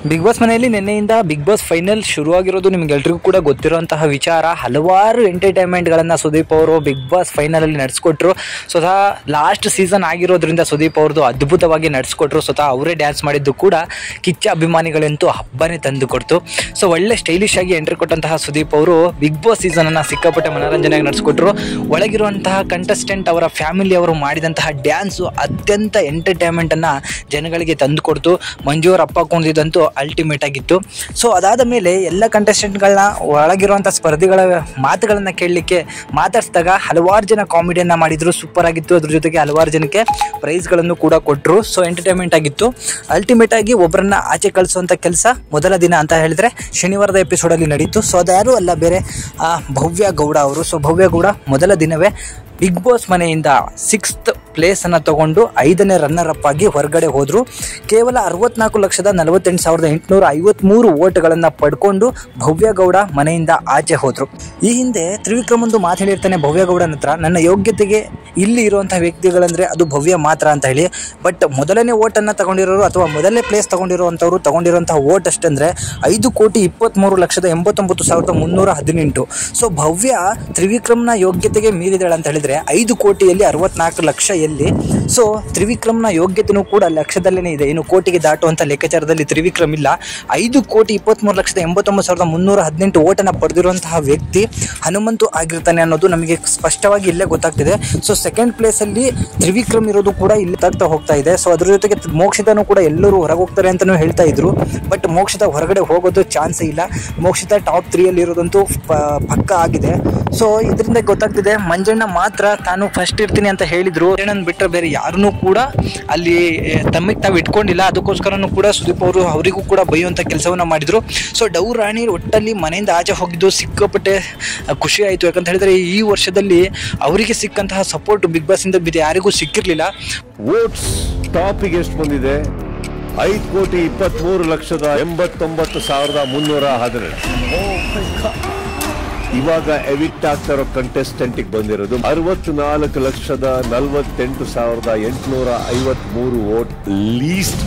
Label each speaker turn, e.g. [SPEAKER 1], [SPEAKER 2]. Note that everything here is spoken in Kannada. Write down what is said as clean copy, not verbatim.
[SPEAKER 1] ಬಿಗ್ ಬಾಸ್ ಮನೆಯಲ್ಲಿ ನಿನ್ನೆಯಿಂದ ಬಿಗ್ ಬಾಸ್ ಫೈನಲ್ ಶುರುವಾಗಿರೋದು ನಿಮಗೆಲ್ರಿಗೂ ಕೂಡ ಗೊತ್ತಿರುವಂತಹ ವಿಚಾರ. ಹಲವಾರು ಎಂಟರ್ಟೈನ್ಮೆಂಟ್ಗಳನ್ನು ಸುದೀಪ್ ಅವರು ಬಿಗ್ ಬಾಸ್ ಫೈನಲಲ್ಲಿ ನಡೆಸ್ಕೊಟ್ರು. ಸ್ವತಃ ಲಾಸ್ಟ್ ಸೀಸನ್ ಆಗಿರೋದ್ರಿಂದ ಸುದೀಪ್ ಅವ್ರದ್ದು ಅದ್ಭುತವಾಗಿ ನಡೆಸ್ಕೊಟ್ರು. ಸ್ವತಃ ಅವರೇ ಡ್ಯಾನ್ಸ್ ಮಾಡಿದ್ದು ಕೂಡ ಕಿಚ್ಚ ಅಭಿಮಾನಿಗಳಂತೂ ಹಬ್ಬನೇ ತಂದು ಕೊಡ್ತು. ಸೊ ಒಳ್ಳೆ ಸ್ಟೈಲಿಶ್ ಆಗಿ ಎಂಟ್ರಿ ಕೊಟ್ಟಂತಹ ಸುದೀಪ್ ಅವರು ಬಿಗ್ ಬಾಸ್ ಸೀಸನನ್ನು ಸಿಕ್ಕಾಪಟ್ಟೆ ಮನೋರಂಜನೆಯಾಗಿ ನಡೆಸ್ಕೊಟ್ರು. ಒಳಗಿರುವಂತಹ ಕಂಟೆಸ್ಟೆಂಟ್ ಅವರ ಫ್ಯಾಮಿಲಿ ಅವರು ಮಾಡಿದಂತಹ ಡ್ಯಾನ್ಸು ಅತ್ಯಂತ ಎಂಟರ್ಟೈನ್ಮೆಂಟನ್ನು ಜನಗಳಿಗೆ ತಂದು ಕೊಡ್ತು. ಮಂಜು ಅವರ ಅಪ್ಪ ಕುಣಿದಂತೂ ಅಲ್ಟಿಮೇಟ್ ಆಗಿತ್ತು. ಸೊ ಅದಾದ ಮೇಲೆ ಎಲ್ಲ ಕಂಟೆಸ್ಟೆಂಟ್ಗಳನ್ನ ಒಳಗಿರುವಂಥ ಸ್ಪರ್ಧಿಗಳ ಮಾತುಗಳನ್ನು ಕೇಳಲಿಕ್ಕೆ ಮಾತಾಡಿಸಿದಾಗ ಹಲವಾರು ಜನ ಕಾಮಿಡಿಯನ್ನು ಮಾಡಿದರು, ಸೂಪರ್ ಆಗಿತ್ತು. ಅದ್ರ ಜೊತೆಗೆ ಹಲವಾರು ಜನಕ್ಕೆ ಪ್ರೈಸ್ಗಳನ್ನು ಕೂಡ ಕೊಟ್ಟರು. ಸೊ ಎಂಟರ್ಟೈನ್ಮೆಂಟ್ ಆಗಿತ್ತು. ಅಲ್ಟಿಮೇಟ್ ಆಗಿ ಒಬ್ಬರನ್ನ ಆಚೆ ಕಳಿಸುವಂಥ ಕೆಲಸ ಮೊದಲ ದಿನ ಅಂತ ಹೇಳಿದ್ರೆ ಶನಿವಾರದ ಎಪಿಸೋಡಲ್ಲಿ ನಡೀತು. ಸೊ ಅದ್ಯಾರೂ ಅಲ್ಲ, ಬೇರೆ ಭವ್ಯ ಗೌಡ ಅವರು. ಸೊ ಭವ್ಯ ಗೌಡ ಮೊದಲ ದಿನವೇ ಬಿಗ್ ಬಾಸ್ ಮನೆಯಿಂದ 6th ಪ್ಲೇಸನ್ನು ತಗೊಂಡು 5ನೇ ರನ್ನರ್ ಅಪ್ ಆಗಿ ಹೊರಗಡೆ ಹೋದರು. ಕೇವಲ 64,48,853 ವೋಟ್ಗಳನ್ನು ಪಡ್ಕೊಂಡು ಭವ್ಯ ಗೌಡ ಮನೆಯಿಂದ ಆಚೆ ಹೋದರು. ಈ ಹಿಂದೆ ತ್ರಿವಿಕ್ರಮ್ ಒಂದು ಮಾತು ಹೇಳಿರ್ತಾನೆ ಭವ್ಯ ಗೌಡನ ಹತ್ರ, ನನ್ನ ಯೋಗ್ಯತೆಗೆ ಇಲ್ಲಿ ಇರುವಂಥ ವ್ಯಕ್ತಿಗಳಂದರೆ ಅದು ಭವ್ಯ ಮಾತ್ರ ಅಂತ ಹೇಳಿ. ಬಟ್ ಮೊದಲನೇ ಓಟನ್ನು ತಗೊಂಡಿರೋರು ಅಥವಾ ಮೊದಲನೇ ಪ್ಲೇಸ್ ತಗೊಂಡಿರುವಂಥವ್ರು ತಗೊಂಡಿರುವಂಥ ಓಟ್ ಅಷ್ಟಂದರೆ 5,23,89,318. ಸೊ ಭವ್ಯ ತ್ರಿವಿಕ್ರಮ್ನ ಯೋಗ್ಯತೆಗೆ ಮೀರಿದಾಳೆ ಅಂತ ಹೇಳಿದರೆ 5 ಕೋಟಿಯಲ್ಲಿ 64 ಲಕ್ಷ ಎಲ್ಲಿ? ಸೊ ತ್ರಿವಿಕ್ರಮ್ನ ಯೋಗ್ಯತೆಯೂ ಕೂಡ ಲಕ್ಷದಲ್ಲೇ ಇದೆ, ಇನ್ನು ಕೋಟಿಗೆ ದಾಟುವಂಥ ಲೆಕ್ಕಾಚಾರದಲ್ಲಿ ತ್ರಿವಿಕ್ರಮ್ ಇಲ್ಲ. 5,23,89,318 ಓಟನ್ನು ಪಡೆದಿರುವಂತಹ ವ್ಯಕ್ತಿ ಹನುಮಂತು ಆಗಿರ್ತಾನೆ ಅನ್ನೋದು ನಮಗೆ ಸ್ಪಷ್ಟವಾಗಿ ಇಲ್ಲೇ ಗೊತ್ತಾಗ್ತಿದೆ. ಸೊ ಸೆಕೆಂಡ್ ಪ್ಲೇಸಲ್ಲಿ ತ್ರಿವಿಕ್ರಮ್ ಇರೋದು ಕೂಡ ಇಲ್ಲಿ ತಾಗ್ತಾ ಹೋಗ್ತಾ ಇದೆ. ಸೊ ಅದ್ರ ಜೊತೆಗೆ ಮೋಕ್ಷಿತನೂ ಕೂಡ ಎಲ್ಲರೂ ಹೊರಗೆ ಹೋಗ್ತಾರೆ ಅಂತಲೂ ಹೇಳ್ತಾ ಇದ್ರು. ಬಟ್ ಮೋಕ್ಷಿತ ಹೊರಗಡೆ ಹೋಗೋದು ಚಾನ್ಸೇ ಇಲ್ಲ. ಮೋಕ್ಷಿತ ಟಾಪ್ 3 ಇರೋದಂತೂ ಪಕ್ಕ ಆಗಿದೆ. ಸೊ ಇದರಿಂದ ಗೊತ್ತಾಗ್ತಿದೆ ಮಂಜಣ್ಣ ಮಾತ್ರ ತಾನು ಫಸ್ಟ್ ಇರ್ತೀನಿ ಅಂತ ಹೇಳಿದ್ರು. ಮಂಜಣ್ಣನ ಬಿಟ್ಟರೆ ಬೇರೆ ಯಾರನ್ನೂ ಕೂಡ ಅಲ್ಲಿ ತಮ್ಮಿಗೆ ತಾವು ಇಟ್ಕೊಂಡಿಲ್ಲ. ಅದಕ್ಕೋಸ್ಕರನೂ ಕೂಡ ಸುದೀಪ್ ಅವರು ಅವರಿಗೂ ಕೂಡ ಬೈಯುವಂಥ ಕೆಲಸವನ್ನು ಮಾಡಿದರು. ಸೊ ಡವ್ ರಾಣಿ ಒಟ್ಟಲ್ಲಿ ಮನೆಯಿಂದ ಆಚೆ ಹೋಗಿದ್ದು ಸಿಕ್ಕಾಪಟ್ಟೆ ಖುಷಿ ಆಯಿತು. ಯಾಕಂತ ಹೇಳಿದ್ರೆ ಈ ವರ್ಷದಲ್ಲಿ ಅವರಿಗೆ ಸಿಕ್ಕಂತಹ ಸಪೋರ್ಟ್ ಬಿಗ್ ಬಾಸ್ ಇಂದ ಯಾರಿಗೂ ಸಿಕ್ಕಿರಲಿಲ್ಲ.
[SPEAKER 2] ವೋಟ್ಸ್ ಟಾಪಿಗೆ ಎಷ್ಟು ಬಂದಿದೆ? 5,23,89,312. ಇವಾಗ ಎವಿಕ್ಟ್ ಆಗ್ತಾ ಇರೋ ಕಂಟೆಸ್ಟೆಂಟಿಗೆ ಬಂದಿರೋದು 64,48,853 ವೋಟ್ ಲೀಸ್ಟ್.